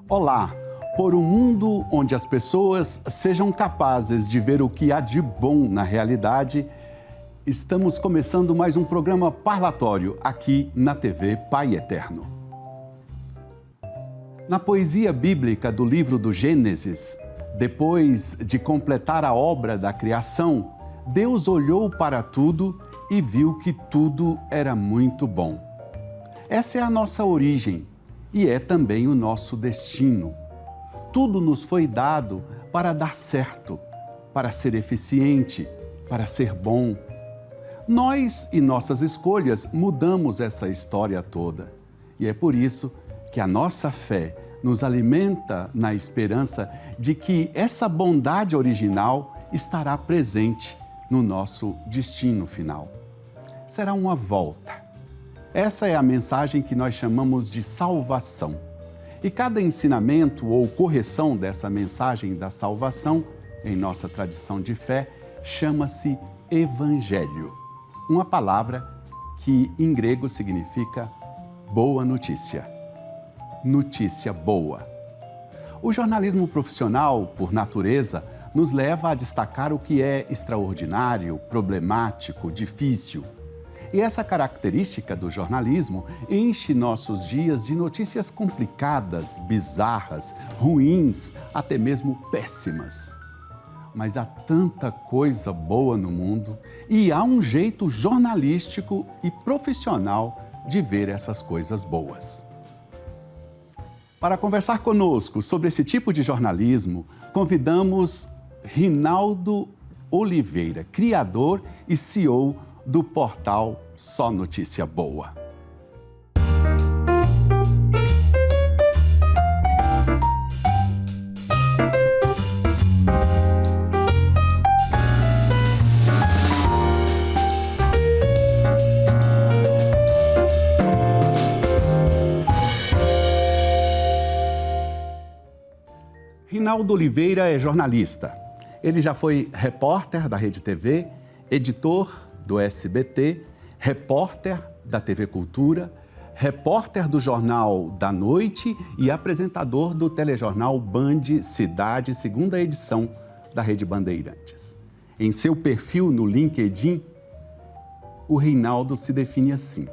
Olá! Por um mundo onde as pessoas sejam capazes de ver o que há de bom na realidade, estamos começando mais um programa parlatório aqui na TV Pai Eterno. Na poesia bíblica do livro do Gênesis, depois de completar a obra da criação, Deus olhou para tudo e viu que tudo era muito bom. Essa é a nossa origem e é também o nosso destino. Tudo nos foi dado para dar certo, para ser eficiente, para ser bom. Nós e nossas escolhas mudamos essa história toda. E é por isso que a nossa fé nos alimenta na esperança de que essa bondade original estará presente no nosso destino final. Será uma volta. Essa é a mensagem que nós chamamos de salvação. E cada ensinamento ou correção dessa mensagem da salvação, em nossa tradição de fé, chama-se Evangelho. Uma palavra que em grego significa boa notícia. Notícia boa. O jornalismo profissional, por natureza, nos leva a destacar o que é extraordinário, problemático, difícil. E essa característica do jornalismo enche nossos dias de notícias complicadas, bizarras, ruins, até mesmo péssimas. Mas há tanta coisa boa no mundo e há um jeito jornalístico e profissional de ver essas coisas boas. Para conversar conosco sobre esse tipo de jornalismo, convidamos Rinaldo Oliveira, criador e CEO do portal Só Notícia Boa. Rinaldo Oliveira é jornalista. Ele já foi repórter da Rede TV, editor do SBT, repórter da TV Cultura, repórter do Jornal da Noite e apresentador do telejornal Band Cidade, segunda edição da Rede Bandeirantes. Em seu perfil no LinkedIn, o Rinaldo se define assim: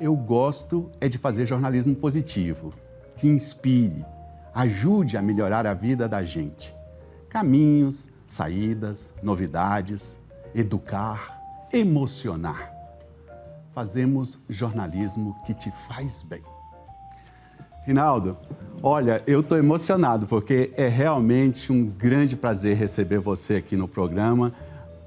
eu gosto é de fazer jornalismo positivo, que inspire, ajude a melhorar a vida da gente. Caminhos, saídas, novidades, educar, emocionar. Fazemos jornalismo que te faz bem. Rinaldo, olha, eu estou emocionado porque é realmente um grande prazer receber você aqui no programa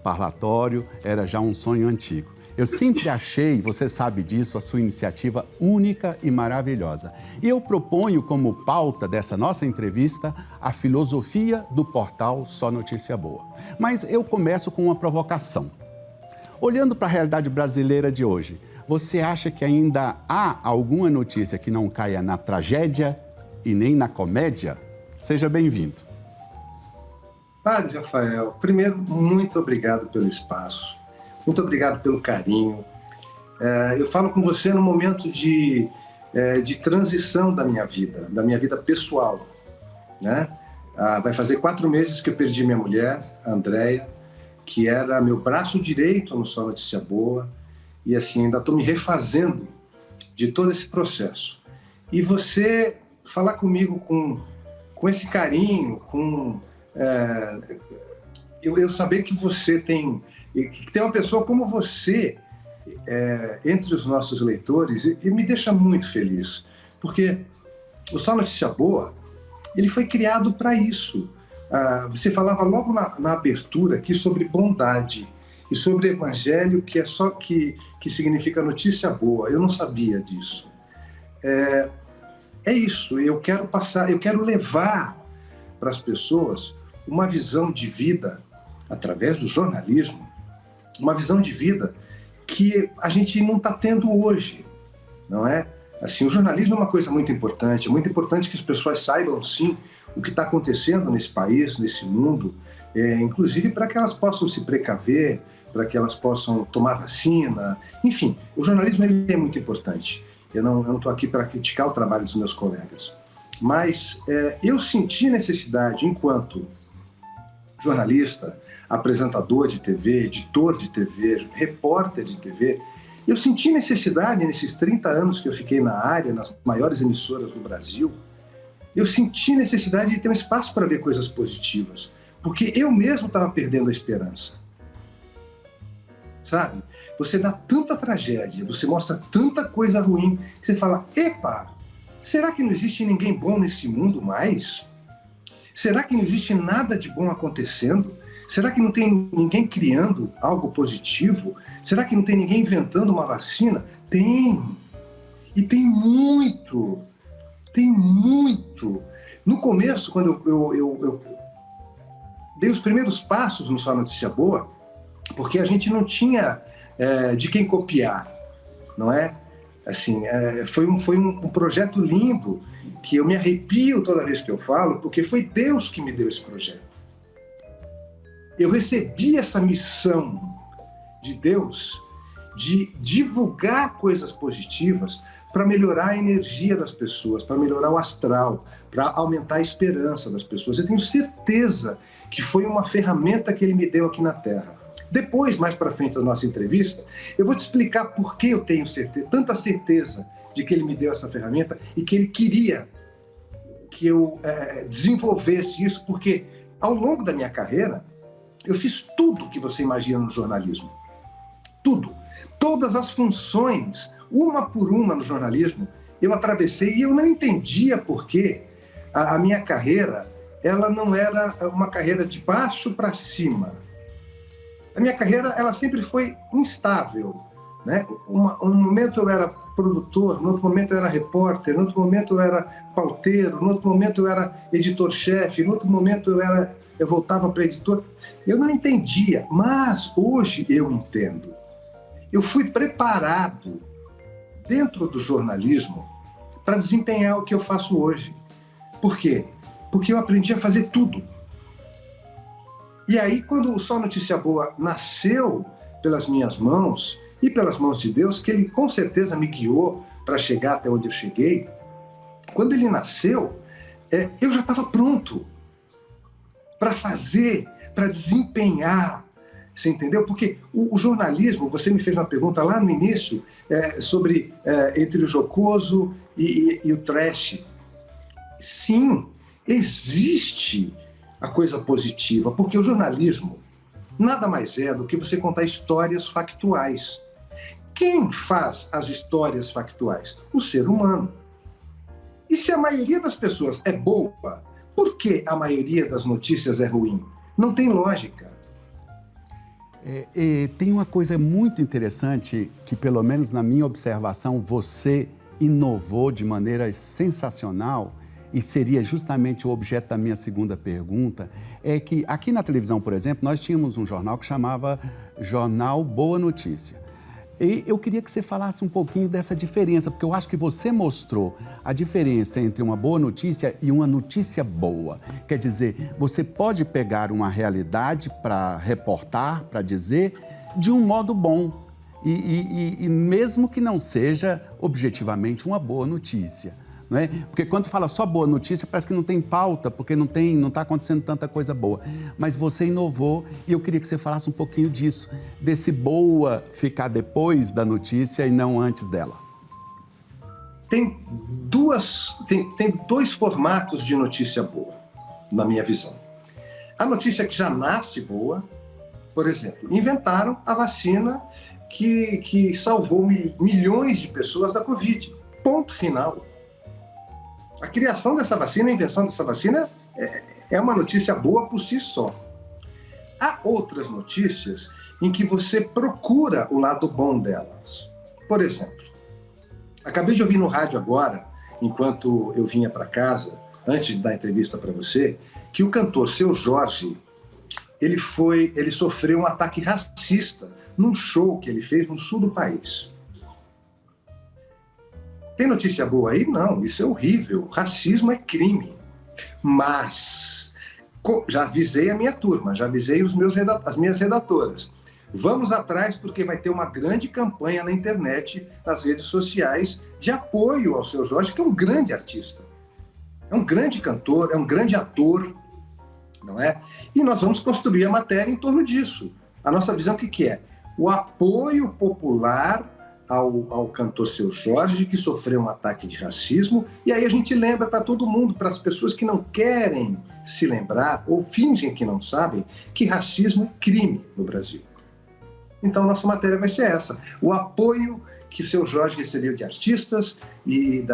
parlatório. Era já um sonho antigo. Eu sempre achei, você sabe disso, a sua iniciativa única e maravilhosa. E eu proponho como pauta dessa nossa entrevista a filosofia do portal Só Notícia Boa. Mas eu começo com uma provocação. Olhando para a realidade brasileira de hoje, você acha que ainda há alguma notícia que não caia na tragédia e nem na comédia? Seja bem-vindo. Padre Rafael, primeiro, muito obrigado pelo espaço. Muito obrigado pelo carinho. Eu falo com você no momento de transição da minha vida pessoal, né? Vai fazer 4 meses que eu perdi minha mulher, a Andréia, que era meu braço direito no Só Notícia Boa, e assim, ainda estou me refazendo de todo esse processo. E você falar comigo com esse carinho, eu saber que você tem uma pessoa como você entre os nossos leitores, e me deixa muito feliz, porque o Só Notícia Boa, ele foi criado para isso. Você falava logo na abertura aqui sobre bondade e sobre evangelho, que é só que significa notícia boa. Eu não sabia disso. É isso, eu quero levar para as pessoas uma visão de vida, através do jornalismo, uma visão de vida que a gente não está tendo hoje, não é? Assim, o jornalismo é uma coisa muito importante que as pessoas saibam, sim, o que está acontecendo nesse país, nesse mundo, inclusive para que elas possam se precaver, para que elas possam tomar vacina, enfim, o jornalismo ele é muito importante. Eu não estou aqui para criticar o trabalho dos meus colegas. mas eu senti necessidade, enquanto jornalista, apresentador de TV, editor de TV, repórter de TV, eu senti necessidade, nesses 30 anos que eu fiquei na área, nas maiores emissoras do Brasil, eu senti necessidade de ter um espaço para ver coisas positivas, porque eu mesmo estava perdendo a esperança. Sabe? Você dá tanta tragédia, você mostra tanta coisa ruim, que você fala, epa, será que não existe ninguém bom nesse mundo mais? Será que não existe nada de bom acontecendo? Será que não tem ninguém criando algo positivo? Será que não tem ninguém inventando uma vacina? Tem! E tem muito! Tem muito! No começo, quando eu dei os primeiros passos no Só Notícia Boa, porque a gente não tinha de quem copiar, não é? Assim, foi um projeto lindo, que eu me arrepio toda vez que eu falo, porque foi Deus que me deu esse projeto. Eu recebi essa missão de Deus de divulgar coisas positivas para melhorar a energia das pessoas, para melhorar o astral, para aumentar a esperança das pessoas. Eu tenho certeza que foi uma ferramenta que Ele me deu aqui na Terra. Depois, mais para frente da nossa entrevista, eu vou te explicar por que eu tenho tanta certeza de que Ele me deu essa ferramenta e que Ele queria que eu desenvolvesse isso, porque ao longo da minha carreira, eu fiz tudo que você imagina no jornalismo. Tudo. Todas as funções, uma por uma no jornalismo, eu atravessei e eu não entendia por que a minha carreira, ela não era uma carreira de baixo para cima. A minha carreira, ela sempre foi instável, né? Um momento eu era produtor, no outro momento eu era repórter, no outro momento eu era pauteiro, no outro momento eu era editor-chefe, no outro momento eu voltava para editor. Eu não entendia, mas hoje eu entendo. Eu fui preparado dentro do jornalismo para desempenhar o que eu faço hoje. Por quê? Porque eu aprendi a fazer tudo. E aí, quando o Só Notícia Boa nasceu pelas minhas mãos e pelas mãos de Deus, que Ele com certeza me guiou para chegar até onde eu cheguei, quando ele nasceu, eu já estava pronto para fazer, para desempenhar, você entendeu? Porque o jornalismo, você me fez uma pergunta lá no início sobre entre o jocoso e o trash. Sim, existe a coisa positiva, porque o jornalismo nada mais é do que você contar histórias factuais. Quem faz as histórias factuais? O ser humano. E se a maioria das pessoas é boa, por que a maioria das notícias é ruim? Não tem lógica. Tem uma coisa muito interessante que, pelo menos na minha observação, você inovou de maneira sensacional, e seria justamente o objeto da minha segunda pergunta, é que aqui na televisão, por exemplo, nós tínhamos um jornal que chamava Jornal Boa Notícia. E eu queria que você falasse um pouquinho dessa diferença, porque eu acho que você mostrou a diferença entre uma boa notícia e uma notícia boa. Quer dizer, você pode pegar uma realidade para reportar, para dizer, de um modo bom, e mesmo que não seja objetivamente uma boa notícia. Não é? Porque quando fala só boa notícia, parece que não tem pauta, porque não está acontecendo tanta coisa boa. Mas você inovou e eu queria que você falasse um pouquinho disso, desse boa ficar depois da notícia e não antes dela. Tem dois formatos de notícia boa, na minha visão. A notícia que já nasce boa, por exemplo, inventaram a vacina que salvou milhões de pessoas da Covid. Ponto final. A criação dessa vacina, a invenção dessa vacina é uma notícia boa por si só. Há outras notícias em que você procura o lado bom delas. Por exemplo, acabei de ouvir no rádio agora, enquanto eu vinha para casa, antes da entrevista para você, que o cantor Seu Jorge, ele sofreu um ataque racista num show que ele fez no sul do país. Tem notícia boa aí? Não, isso é horrível. Racismo é crime. Mas, já avisei a minha turma, já avisei as minhas redatoras. Vamos atrás porque vai ter uma grande campanha na internet, nas redes sociais, de apoio ao Seu Jorge, que é um grande artista. é um grande cantor, é um grande ator, não é? E nós vamos construir a matéria em torno disso. A nossa visão, o que é? O apoio popular ao cantor Seu Jorge, que sofreu um ataque de racismo, e aí a gente lembra para todo mundo, para as pessoas que não querem se lembrar ou fingem que não sabem, que racismo é crime no Brasil. Então, nossa matéria vai ser essa. O apoio que o Seu Jorge recebeu de artistas e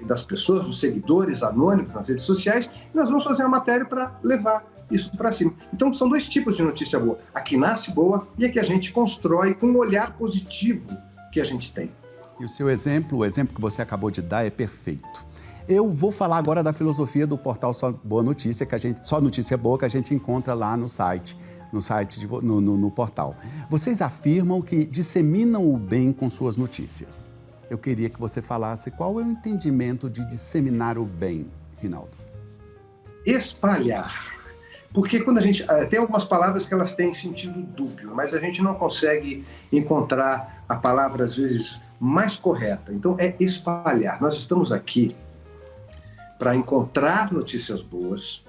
das pessoas, dos seguidores anônimos nas redes sociais, e nós vamos fazer uma matéria para levar isso para cima. Então, são dois tipos de notícia boa. A que nasce boa e a que a gente constrói com um olhar positivo que a gente tem. E o seu exemplo, o exemplo que você acabou de dar é perfeito. Eu vou falar agora da filosofia do portal Só Boa Notícia, Só Notícia Boa, que a gente encontra lá no site, no portal. Vocês afirmam que disseminam o bem com suas notícias. Eu queria que você falasse qual é o entendimento de disseminar o bem, Rinaldo. Espalhar. Porque quando a gente... Tem algumas palavras que elas têm sentido dúbio, mas a gente não consegue encontrar a palavra, às vezes, mais correta. Então, é espalhar. Nós estamos aqui para encontrar notícias boas,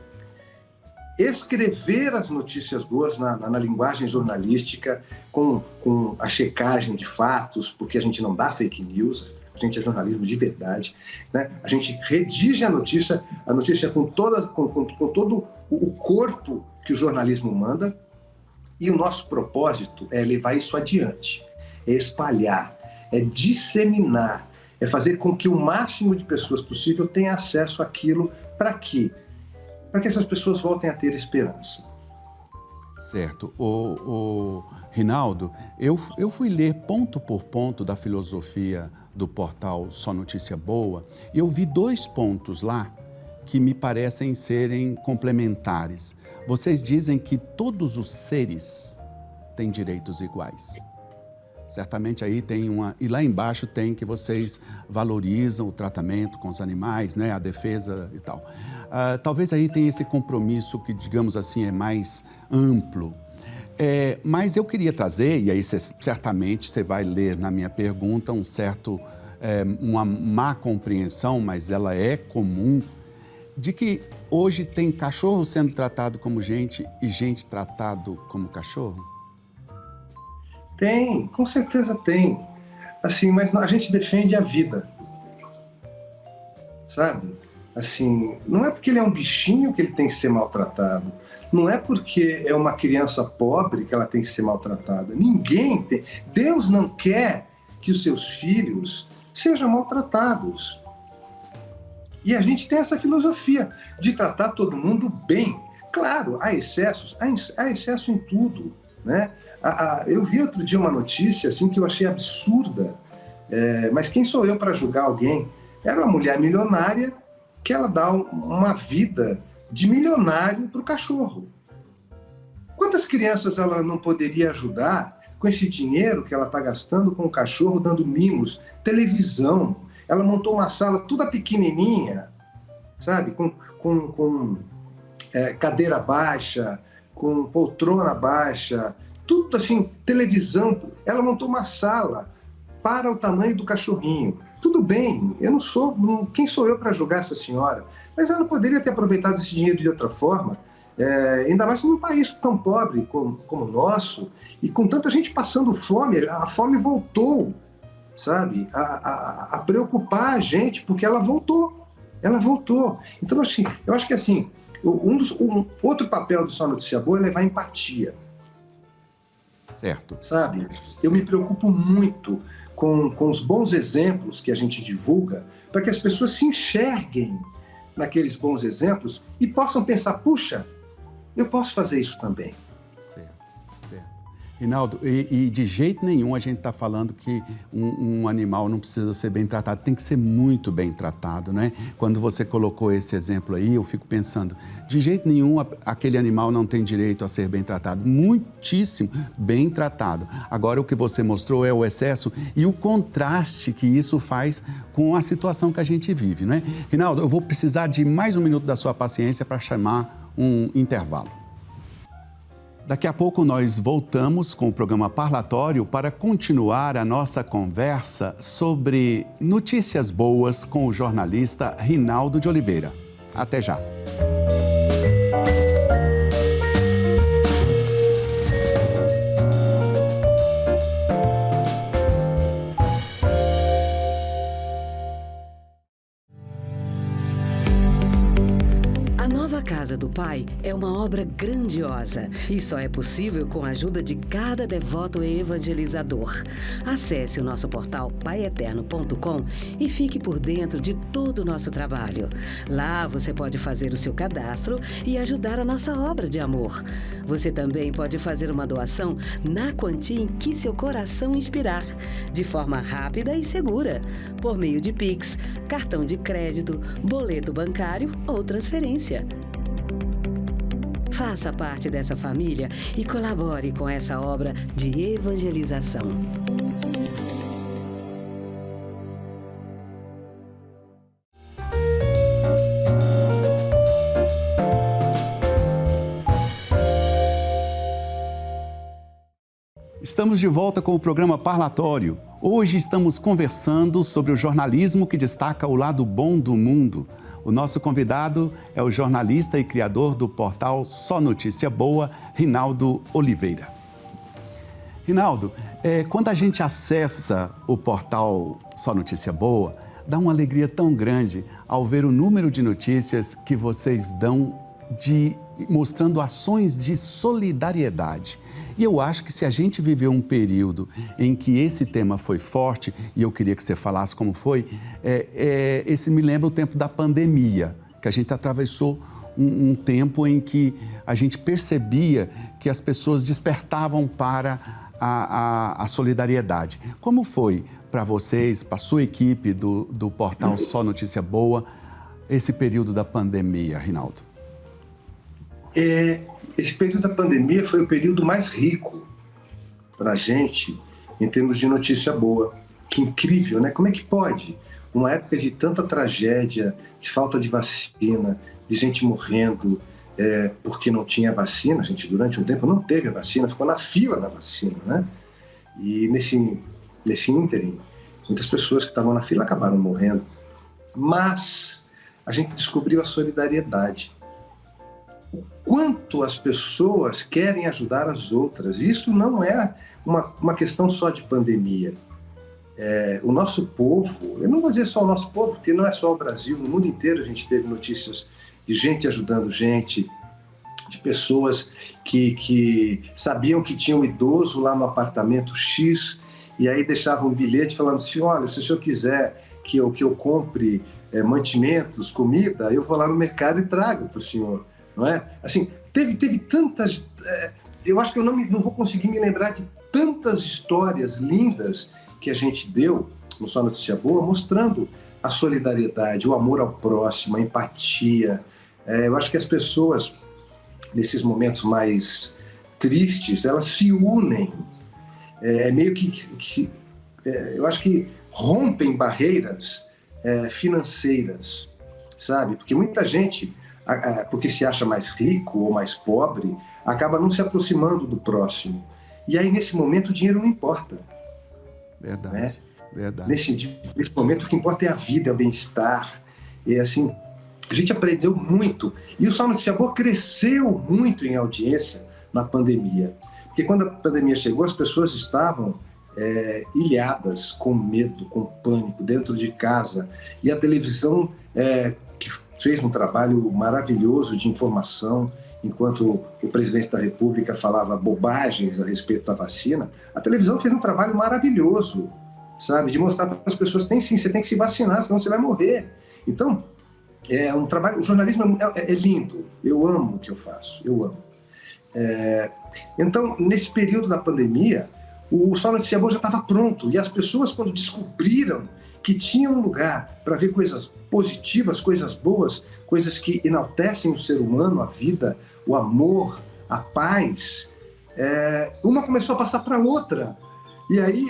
escrever as notícias boas na linguagem jornalística, com a checagem de fatos, porque a gente não dá fake news, a gente é jornalismo de verdade, né? A gente redige a notícia com todo o corpo que o jornalismo manda, e o nosso propósito é levar isso adiante, é espalhar, é disseminar, é fazer com que o máximo de pessoas possível tenha acesso àquilo. Para quê? Para que essas pessoas voltem a ter esperança. Certo. Rinaldo, eu fui ler ponto por ponto da filosofia do portal Só Notícia Boa e eu vi 2 pontos lá que me parecem serem complementares. Vocês dizem que todos os seres têm direitos iguais. Certamente aí tem e lá embaixo tem que vocês valorizam o tratamento com os animais, né, a defesa e tal. Talvez aí tenha esse compromisso que, digamos assim, é mais amplo. Mas eu queria trazer, e aí certamente você vai ler na minha pergunta uma má compreensão, mas ela é comum, de que hoje tem cachorro sendo tratado como gente e gente tratado como cachorro? Tem, com certeza tem. Assim, mas a gente defende a vida, sabe? Assim, não é porque ele é um bichinho que ele tem que ser maltratado. Não é porque é uma criança pobre que ela tem que ser maltratada. Ninguém tem. Deus não quer que os seus filhos sejam maltratados. E a gente tem essa filosofia de tratar todo mundo bem. Claro, há excessos, há excesso em tudo, né? Eu vi outro dia uma notícia assim, que eu achei absurda, mas quem sou eu para julgar alguém? Era uma mulher milionária que ela dá uma vida de milionário para o cachorro. Quantas crianças ela não poderia ajudar com esse dinheiro que ela está gastando com o cachorro, dando mimos, televisão? Ela montou uma sala toda pequenininha, sabe? Com cadeira baixa, com poltrona baixa, tudo assim, televisão. Ela montou uma sala para o tamanho do cachorrinho. Tudo bem, quem sou eu para julgar essa senhora? Mas ela poderia ter aproveitado esse dinheiro de outra forma, ainda mais num país tão pobre como o nosso, e com tanta gente passando fome. A fome voltou, sabe, a preocupar a gente, porque ela voltou. Então, assim, eu acho que assim, outro papel do Só Notícia Boa é levar empatia. Certo. Sabe, eu me preocupo muito com os bons exemplos que a gente divulga, para que as pessoas se enxerguem naqueles bons exemplos e possam pensar, puxa, eu posso fazer isso também. Certo. Rinaldo, e de jeito nenhum a gente está falando que um animal não precisa ser bem tratado, tem que ser muito bem tratado, né? Quando você colocou esse exemplo aí, eu fico pensando, de jeito nenhum aquele animal não tem direito a ser bem tratado, muitíssimo bem tratado. Agora o que você mostrou é o excesso e o contraste que isso faz com a situação que a gente vive, né? Rinaldo, eu vou precisar de mais 1 minuto da sua paciência para chamar um intervalo. Daqui a pouco nós voltamos com o programa Parlatório para continuar a nossa conversa sobre notícias boas com o jornalista Rinaldo de Oliveira. Até já! A Casa do Pai é uma obra grandiosa e só é possível com a ajuda de cada devoto evangelizador. Acesse o nosso portal paieterno.com e fique por dentro de todo o nosso trabalho. Lá você pode fazer o seu cadastro e ajudar a nossa obra de amor. Você também pode fazer uma doação na quantia em que seu coração inspirar, de forma rápida e segura, por meio de Pix, cartão de crédito, boleto bancário ou transferência. Faça parte dessa família e colabore com essa obra de evangelização. Estamos de volta com o programa Parlatório. Hoje estamos conversando sobre o jornalismo que destaca o lado bom do mundo. O nosso convidado é o jornalista e criador do portal Só Notícia Boa, Rinaldo Oliveira. Rinaldo, quando a gente acessa o portal Só Notícia Boa, dá uma alegria tão grande ao ver o número de notícias que vocês dão mostrando ações de solidariedade. E eu acho que se a gente viveu um período em que esse tema foi forte, e eu queria que você falasse como foi, esse me lembra o tempo da pandemia, que a gente atravessou um tempo em que a gente percebia que as pessoas despertavam para a solidariedade. Como foi para vocês, para a sua equipe do portal Só Notícia Boa, esse período da pandemia, Rinaldo? Esse período da pandemia foi o período mais rico para a gente em termos de notícia boa. Que incrível, né? Como é que pode? Uma época de tanta tragédia, de falta de vacina, de gente morrendo porque não tinha vacina. A gente, durante um tempo, não teve a vacina, ficou na fila da vacina, né? E nesse ínterim, muitas pessoas que estavam na fila acabaram morrendo. Mas a gente descobriu a solidariedade. O quanto as pessoas querem ajudar as outras. Isso não é uma questão só de pandemia. O nosso povo, eu não vou dizer só o nosso povo, porque não é só o Brasil, no mundo inteiro a gente teve notícias de gente ajudando gente, de pessoas que sabiam que tinha um idoso lá no apartamento X e aí deixavam um bilhete falando assim, olha, se o senhor quiser que eu compre mantimentos, comida, eu vou lá no mercado e trago para o senhor. Não é? Assim, teve tantas... eu acho que eu não vou conseguir me lembrar de tantas histórias lindas que a gente deu no Só Notícia Boa, mostrando a solidariedade, o amor ao próximo, a empatia. Eu acho que as pessoas, nesses momentos mais tristes, elas se unem. Meio que eu acho que rompem barreiras financeiras, sabe? Porque muita gente... porque se acha mais rico ou mais pobre, acaba não se aproximando do próximo. E aí, nesse momento, o dinheiro não importa. Verdade, né? Verdade. Nesse momento, o que importa é a vida, é o bem-estar. E assim, a gente aprendeu muito. E o Só Notícia Boa cresceu muito em audiência na pandemia. Porque quando a pandemia chegou, as pessoas estavam ilhadas, com medo, com pânico, dentro de casa. E a televisão... que fez um trabalho maravilhoso de informação, enquanto o presidente da República falava bobagens a respeito da vacina, a televisão fez um trabalho maravilhoso, sabe, de mostrar para as pessoas, você tem que se vacinar, senão você vai morrer. Então, o jornalismo é lindo, eu amo o que eu faço, eu amo. Então, nesse período da pandemia, o Só Notícia Boa já estava pronto, e as pessoas, quando descobriram que tinha um lugar para ver coisas positivas, coisas boas, coisas que enaltecem o ser humano, a vida, o amor, a paz, uma começou a passar para outra. E aí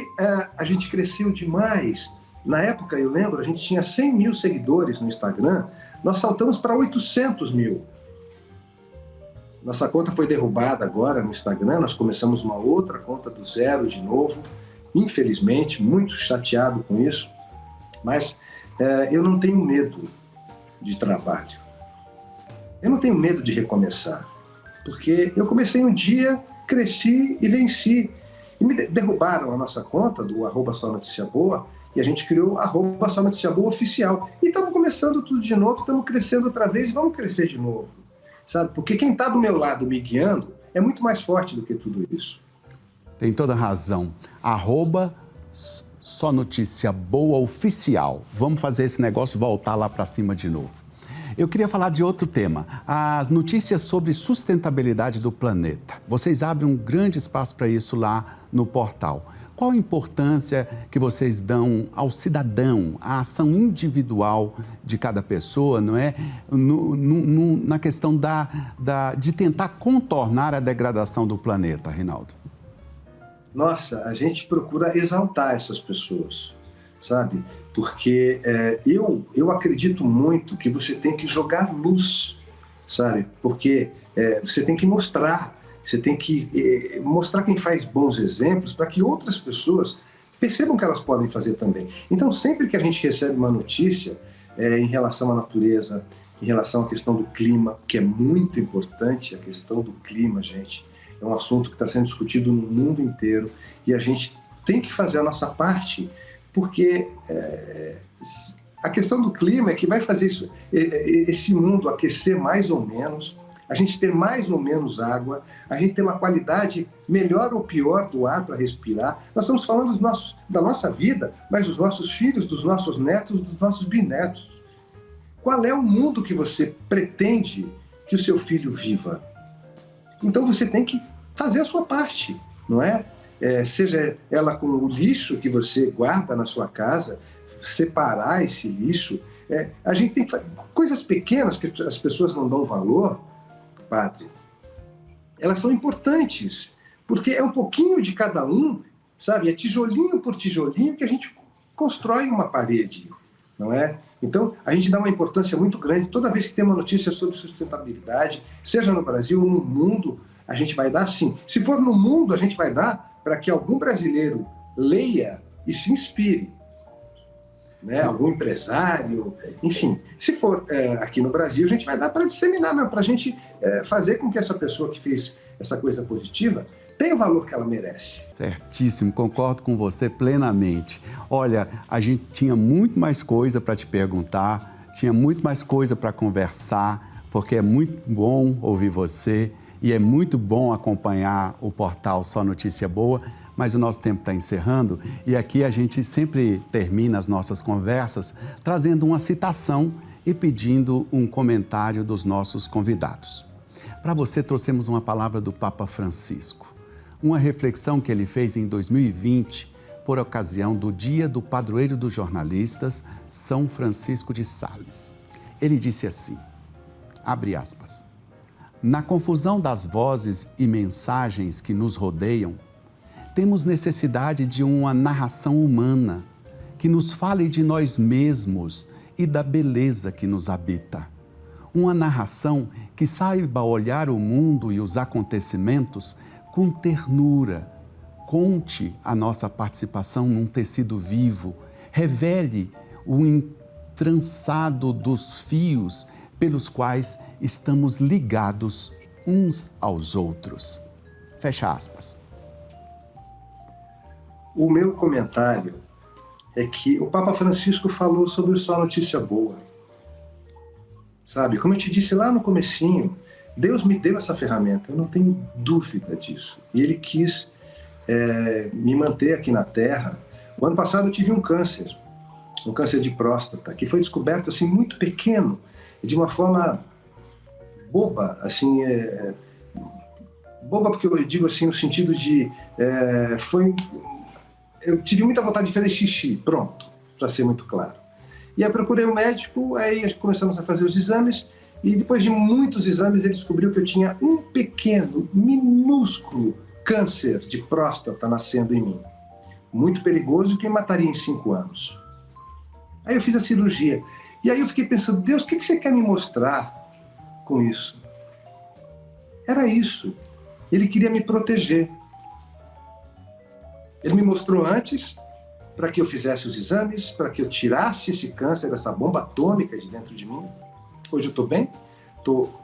a gente cresceu demais. Na época, eu lembro, a gente tinha 100 mil seguidores no Instagram, nós saltamos para 800 mil. Nossa conta foi derrubada agora no Instagram, nós começamos uma outra conta do zero de novo, infelizmente, muito chateado com isso, mas eu não tenho medo de trabalho. Eu não tenho medo de recomeçar, porque eu comecei um dia, cresci e venci. E me derrubaram a nossa conta do @SóNoticiaBoa e a gente criou @SóNoticiaBoa oficial. E estamos começando tudo de novo, estamos crescendo outra vez e vamos crescer de novo. Sabe? Porque quem está do meu lado me guiando é muito mais forte do que tudo isso. Tem toda razão. @SóNoticiaBoa oficial. Vamos fazer esse negócio voltar lá para cima de novo. Eu queria falar de outro tema, as notícias sobre sustentabilidade do planeta. Vocês abrem um grande espaço para isso lá no portal. Qual a importância que vocês dão ao cidadão, à ação individual de cada pessoa, não é? Na questão de tentar contornar a degradação do planeta, Reinaldo? Nossa, a gente procura exaltar essas pessoas, sabe? Porque eu acredito muito que você tem que jogar luz, sabe? Porque você tem que mostrar, você tem que mostrar quem faz bons exemplos para que outras pessoas percebam que elas podem fazer também. Então, sempre que a gente recebe uma notícia em relação à natureza, em relação à questão do clima, que é muito importante, a questão do clima, gente, é um assunto que está sendo discutido no mundo inteiro e a gente tem que fazer a nossa parte, porque a questão do clima é que vai fazer esse mundo aquecer mais ou menos, a gente ter mais ou menos água, a gente ter uma qualidade melhor ou pior do ar para respirar. Nós estamos falando da nossa vida, mas dos nossos filhos, dos nossos netos, dos nossos bisnetos. Qual é o mundo que você pretende que o seu filho viva? Então você tem que fazer a sua parte, não é? Seja ela com o lixo que você guarda na sua casa, separar esse lixo. A gente tem que fazer coisas pequenas que as pessoas não dão valor, padre. Elas são importantes, porque é um pouquinho de cada um, sabe? É tijolinho por tijolinho que a gente constrói uma parede, não é? Então, a gente dá uma importância muito grande. Toda vez que tem uma notícia sobre sustentabilidade, seja no Brasil ou no mundo, a gente vai dar sim. Se for no mundo, a gente vai dar para que algum brasileiro leia e se inspire. Né? Algum empresário, enfim. Se for aqui no Brasil, a gente vai dar para disseminar mesmo, para a gente fazer com que essa pessoa que fez essa coisa positiva tenha o valor que ela merece. Certíssimo, concordo com você plenamente. Olha, a gente tinha muito mais coisa para te perguntar, tinha muito mais coisa para conversar, porque é muito bom ouvir você e é muito bom acompanhar o portal Só Notícia Boa, mas o nosso tempo está encerrando e aqui a gente sempre termina as nossas conversas trazendo uma citação e pedindo um comentário dos nossos convidados. Para você, trouxemos uma palavra do Papa Francisco. Uma reflexão que ele fez em 2020, por ocasião do Dia do Padroeiro dos Jornalistas, São Francisco de Sales. Ele disse assim, abre aspas, na confusão das vozes e mensagens que nos rodeiam, temos necessidade de uma narração humana que nos fale de nós mesmos e da beleza que nos habita. Uma narração que saiba olhar o mundo e os acontecimentos com ternura, conte a nossa participação num tecido vivo, revele o entrançado dos fios pelos quais estamos ligados uns aos outros. Fecha aspas. O meu comentário é que o Papa Francisco falou sobre o Só Notícia Boa. Sabe, como eu te disse lá no comecinho, Deus me deu essa ferramenta, eu não tenho dúvida disso. E Ele quis me manter aqui na Terra. O ano passado eu tive um câncer de próstata, que foi descoberto assim muito pequeno, de uma forma boba, assim, boba porque eu digo assim no sentido de, eu tive muita vontade de fazer xixi, pronto, para ser muito claro. E aí procurei um médico, aí começamos a fazer os exames, e depois de muitos exames ele descobriu que eu tinha um pequeno, minúsculo câncer de próstata nascendo em mim. Muito perigoso, que me mataria em 5 anos. Aí eu fiz a cirurgia. E aí eu fiquei pensando, Deus, o que você quer me mostrar com isso? Era isso. Ele queria me proteger. Ele me mostrou antes para que eu fizesse os exames, para que eu tirasse esse câncer, essa bomba atômica de dentro de mim. Hoje eu estou bem, estou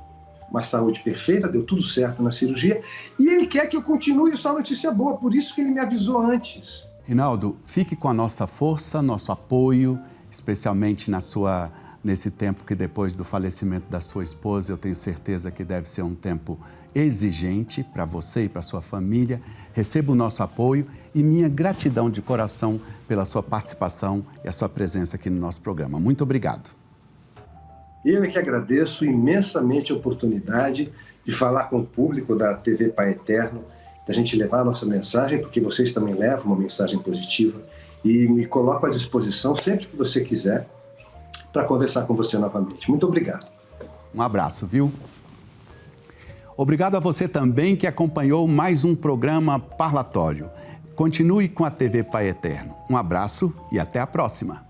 uma saúde perfeita, deu tudo certo na cirurgia, e ele quer que eu continue Só Notícia Boa, por isso que ele me avisou antes. Rinaldo, fique com a nossa força, nosso apoio, especialmente nesse tempo que depois do falecimento da sua esposa, eu tenho certeza que deve ser um tempo exigente para você e para sua família. Receba o nosso apoio e minha gratidão de coração pela sua participação e a sua presença aqui no nosso programa. Muito obrigado. Eu é que agradeço imensamente a oportunidade de falar com o público da TV Pai Eterno, da gente levar a nossa mensagem, porque vocês também levam uma mensagem positiva, e me coloco à disposição sempre que você quiser para conversar com você novamente. Muito obrigado. Um abraço, viu? Obrigado a você também que acompanhou mais um programa parlatório. Continue com a TV Pai Eterno. Um abraço e até a próxima.